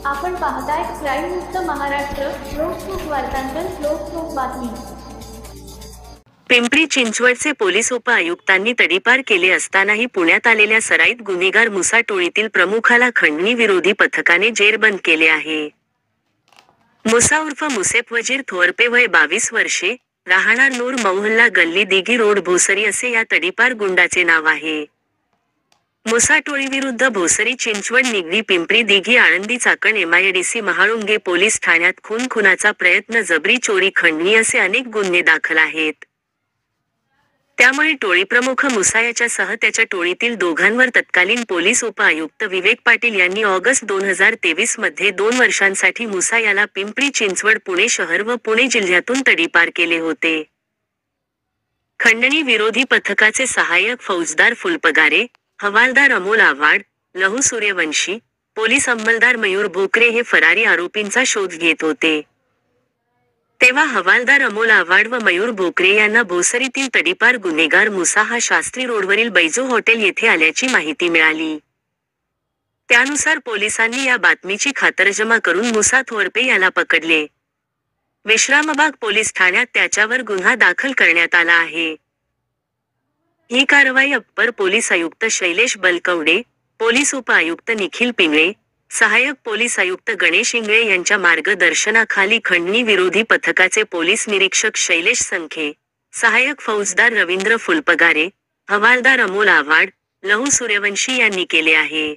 आपण पाहताय क्राईम मुक्त महाराष्ट्र. लोकसुख वार्तांकन, लोकसुख बातमी. पिंपरी चिंचवडचे पोलीस उप-आयुक्तांनी तडीपार केले असतानाही पुण्यात आलेल्या सराईत गुन्हेगार मुसा टोळीतील प्रमुखाला खंडणी विरोधी पथकाने जेरबंद केले आहे. मुसा उर्फ मुसेफ वजीर थोरपे, वय 22 वर्षे, राहणार नूर मोहल्ला गल्ली दिघी रोड भोसरी असे या तडीपार गुंडाचे नाव आहे. मुसा टोळीविरुद्ध भोसरी, चिंचवड, निगडी, पिंपरी, दिघी, आळंदी, चाकण, एमआयडीसी, महाळुंगे पोलीस ठाण्यात खून-खुनाचा प्रयत्न, जबरी, चोरी, खंडणी असे अनेक गुन्हे दाखल आहेत. त्यामुळे टोळीप्रमुख मुसा याच्यासह त्याच्या टोळीतील दोघांवर तत्कालीन पोलीस उप-आयुक्त विवेक पाटील यांनी ऑगस्ट 2023 मध्ये 2 वर्षांसाठी मुसा याला पिंपरी चिंचवड, पुणे शहर व पुणे जिल्ह्यातून तडीपार केले होते. खंडणी विरोधी पथकाचे सहाय्यक फौजदार फुलपगारे, हवालदार अमोल आव्हाड, लहू सूर्यवंशी, पोलीस अंमलदार मयूर भोकरे हे फरारी आरोपींचा शोध घेत होते. तेव्हा हवालदार अमोल आव्हाड व मयूर भोकरे यांना भोसरीतील तडीपार गुन्हेगार मुसा हा शास्त्री रोडवरील बैजू हॉटेल येथे आल्याची माहिती मिळाली. त्यानुसार पोलिसांनी या बातमीची खातरजमा करून मुसा थोरपे याला पकडले. विश्रामबाग पोलीस ठाण्यात त्याच्यावर गुन्हा दाखल करण्यात आला आहे. ही कारवाई अप्पर पोलीस आयुक्त शैलेश बलकवडे, पोलीस उप-आयुक्त निखिल पिंगळे, सहाय्यक पोलीस आयुक्त गणेश इंगळे यांच्या मार्गदर्शनाखाली खंडणी विरोधी पथकाचे पोलीस निरीक्षक शैलेश संखे, सहाय्यक फौजदार रवींद्र फुलपगारे, हवालदार अमोल आव्हाड, लहू सूर्यवंशी यांनी केले आहे.